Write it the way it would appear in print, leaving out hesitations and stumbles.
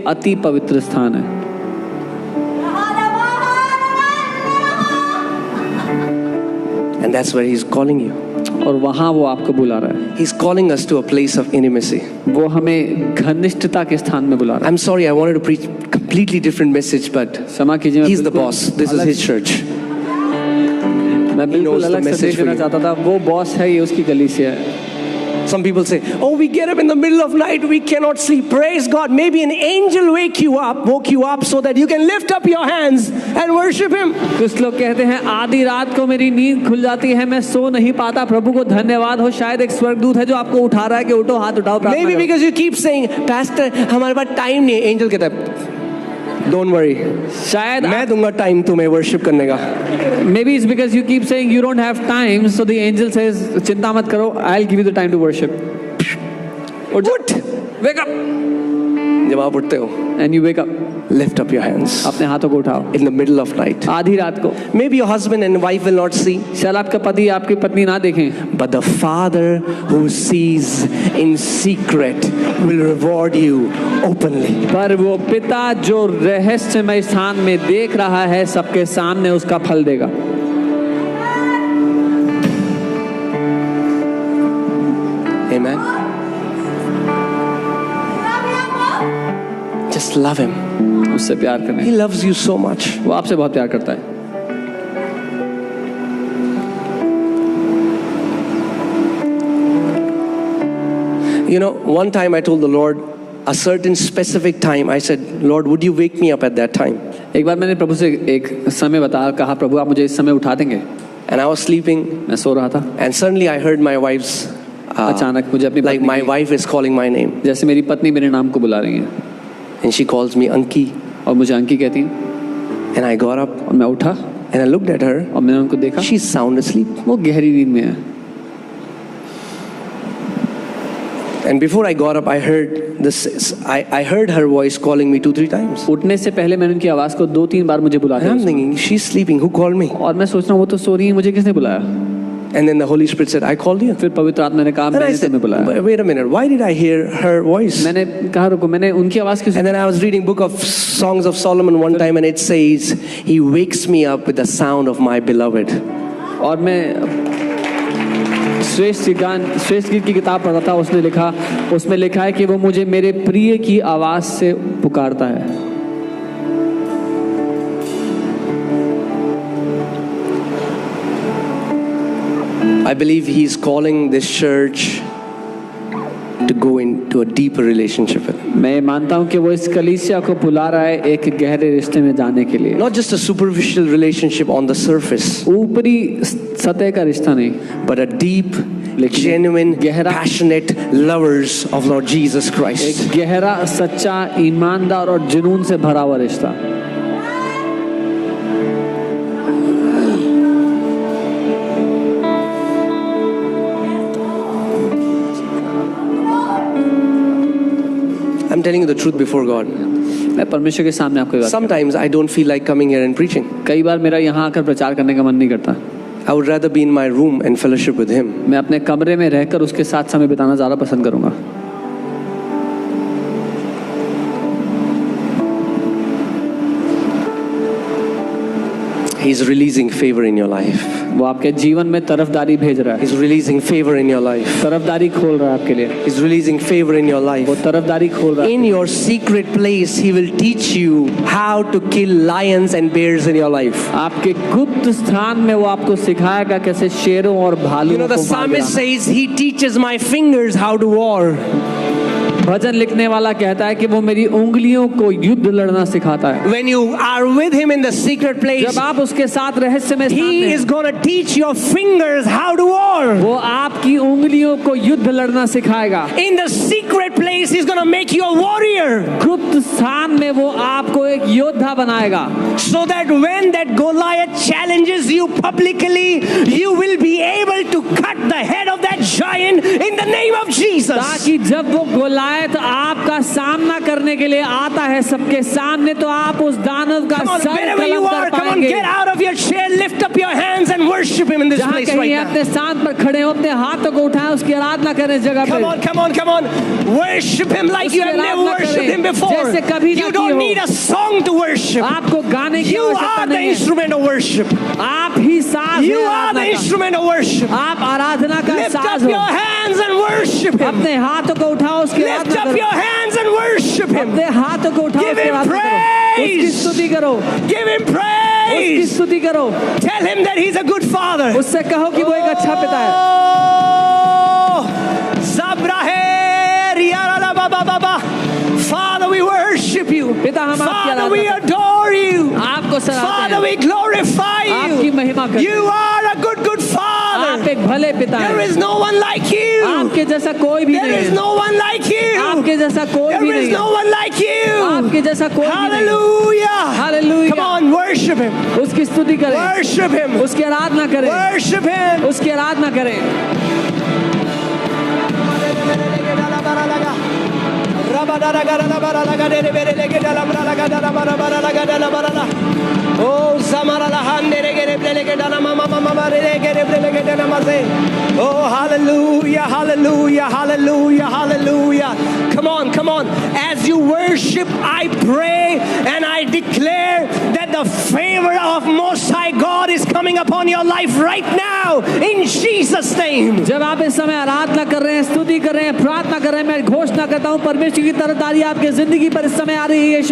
अति पवित्र स्थान है। And that's where He's calling you. और वहाँ वो आपको बुला रहा है। He's calling us to a place of intimacy. वो हमें घनिष्ठता के स्थान में बुला रहा है। I'm sorry, I wanted to preach completely different message, but क्षमा कीजिए, He's the boss. This is His church. मैं बिल्कुल अलग संदेश देना चाहता था। वो बॉस है, ये उसकी कलीसिया है। Some people say, "Oh, we get up in the middle of night, we cannot sleep." Praise God. Maybe an angel woke you up so that you can lift up your hands and worship Him. कुछ लोग कहते हैं आधी रात को मेरी नींद खुल जाती है, मैं सो नहीं पाता, प्रभु को धन्यवाद हो। शायद एक स्वर्गदूत है जो आपको उठा रहा है कि उठो, हाथ उठाओ, प्रार्थना Maybe करो। because you keep saying, "Pastor, हमारे पास टाइम नहीं है." Angel कहता है, "Don't worry. शायद मैं दूंगा टाइम तुम्हें वर्शिप करने का." Maybe it's because you keep saying you don't have time, so the angel says, चिंता मत करो, I'll give you the time to worship. Uठ, Wake up, जब आप उठते हो, and you wake up. lift up your hands अपने हाथों को उठाओ in the middle of night. आधी रात को। Maybe your husband and wife will not see, शायद आपका पति आपकी पत्नी ना देखें, but the Father who sees in secret will reward you openly. पर वो पिता जो रहस्यमय स्थान में देख रहा है, सबके सामने उसका फल देगा। Amen. Just love Him. उससे प्यार करें। He loves you so much. वो आपसे बहुत प्यार करता है। You know, one time I told the Lord, a certain specific time, I said, "Lord, would you wake me up at that time?" एक बार मैंने प्रभु से एक समय बताया, कहा प्रभु आप मुझे इस समय उठा देंगे। And I was sleeping, मैं सो रहा था, and suddenly I heard my wife's, अचानक मुझे अपनी like पत्नी my की- wife is calling my name, जैसे मेरी पत्नी मेरे नाम को बुला रही है, and she calls me Anki, और मुझे अंकी कहती है, and I got up और मैं उठा and I looked at her. और मैंने उनको देखा, She's sound asleep. वो गहरी नींद में है। And before I got up, I heard this. I heard her voice calling me 2-3 times. उठने से पहले मैंने उनकी आवाज को 2-3 बार मुझे बुलाते And I'm हुए thinking, she's sleeping. Who called me? सुना। और मैं सोच रहा हूँ वो तो सो रही है, मुझे किसने बुलाया? And then the Holy Spirit said, "I called you." फिर पवित्र आत्मा ने कहा And I मैंने said, तुम्हें बुलाया। "Wait a minute. Why did I hear her voice?" मैंने कहा रुको, मैंने उनकी आवाज क्यों And सुनी? then I was reading Book of Songs of Solomon one time, and it says, "He wakes me up with the sound of my beloved." और मैं श्रेष्ठ गीत की किताब पढ़ा था, उसमें लिखा है कि वो मुझे मेरे प्रिय की आवाज से पुकारता है। I believe He's calling this church to go into a deeper relationship with Him. मैं मानता हूँ कि वो इस कलीसिया को बुला रहा है एक गहरे रिश्ते में जाने के लिए। Not just a superficial relationship on the surface, ऊपरी सतह का रिश्ता नहीं, but a deep, लेकिन genuine, गहरा, passionate lovers of Lord Jesus एक Christ. गहरा, सच्चा, ईमानदार और जुनून से भरा हुआ रिश्ता। I'm telling you the truth before God. मैं परमेश्वर के सामने आपको बात, Sometimes I don't feel like coming here and preaching. कई बार मेरा यहाँ आकर प्रचार करने का मन नहीं करता। I would rather be in my room and fellowship with Him. मैं अपने कमरे में रहकर उसके साथ समय बिताना ज़्यादा पसंद करूँगा। He's releasing favor in your life. वो आपके जीवन में तरफदारी भेज रहा है, He's releasing favor in your life. तरफदारी खोल रहा है आपके लिए, He's releasing favor in your life. वो तरफदारी खोल रहा है। In your secret place, He will teach you how to kill lions and bears in your life. आपके गुप्त स्थान में वो आपको सिखाएगा कैसे शेरों और You भालुओं know, the को मार psalmist गिराना। says, He teaches my fingers how to war. भजन लिखने वाला कहता है कि वो मेरी उंगलियों को युद्ध लड़ना सिखाता है। When you are with Him in the secret place, जब आप उसके साथ रहस्य में He is going to teach your fingers how to war. वो आपकी उंगलियों को युद्ध लड़ना सिखाएगा। In the secret place, He's going to make you a warrior. गुप्त स्थान में वो आपको एक योद्धा बनाएगा, so that when that Goliath challenges you publicly, you will be able to cut the head of that giant in the name of Jesus. ताकि जब वो गोलायत आपका सामना करने के लिए आता है सबके सामने, तो आप उस दानव का Come on, sir wherever you कलम are, कर come on, पाएंगे। get out of your chair, lift up your hands and worship Him in this जहाँ place कहीं right अपने now. स्थान पर खड़े हो, अपने हाथों को उठाएं, उसकी आराधना करें इस जगह Come पे। on, come on, come on. Worship Him like you have उसकी never आराधना worshipped करें, Him before. जैसे कभी ना You की don't हो। need a song to worship. आपको गाने की You आवश्यकता are the नहीं है, instrument of worship. आप ही साज You हैं are the आराधना का। instrument of worship. आप आराधना का Lift up साज your हो। hands and worship Him. अपने हाथों को उठाओ, उसकी Lift आराधना up करो। your hands and worship Him. अपने हाथों को उठाओ, Give उसकी Him आराधना करो, उसकी praise. स्तुति करो, Give Him उसकी praise. स्तुति करो। Tell Him that He's a good Father. उससे कहो कि वो एक अच्छा पिता है। Oh, Zabrahe, Riyala Baba Baba. Father, we worship you. पिता, हम आपकी Father, we Aradhana adore you. आपको सराहते Father, हैं, we glorify आपकी you. महिमा करते You are a good, good हैं। Father. आप एक भले पिता There हैं, is no one like you. आपके जैसा कोई भी There नहीं is है, no one like you. आपके जैसा कोई भी There is नहीं no है, one like you. आपके जैसा कोई भी नहीं है। Hallelujah. Hallelujah. Come on, worship Him. उसकी स्तुति करें, Worship Him. उसकी आराधना करें, Worship Him. उसकी आराधना करें। Oh, oh, hallelujah, hallelujah, hallelujah, hallelujah. Come on, come on. As you worship, I pray and I declare that the favor of Most High God is coming upon your life right now in Jesus' name. जब आप इस समय आराधना कर रहे हैं, स्तुति कर रहे हैं, प्रार्थना कर रहे हैं, मैं घोषणा करता हूँ परमेश्वर की तरफदारी आपके जिंदगी पर इस समय आ रही है। यीशु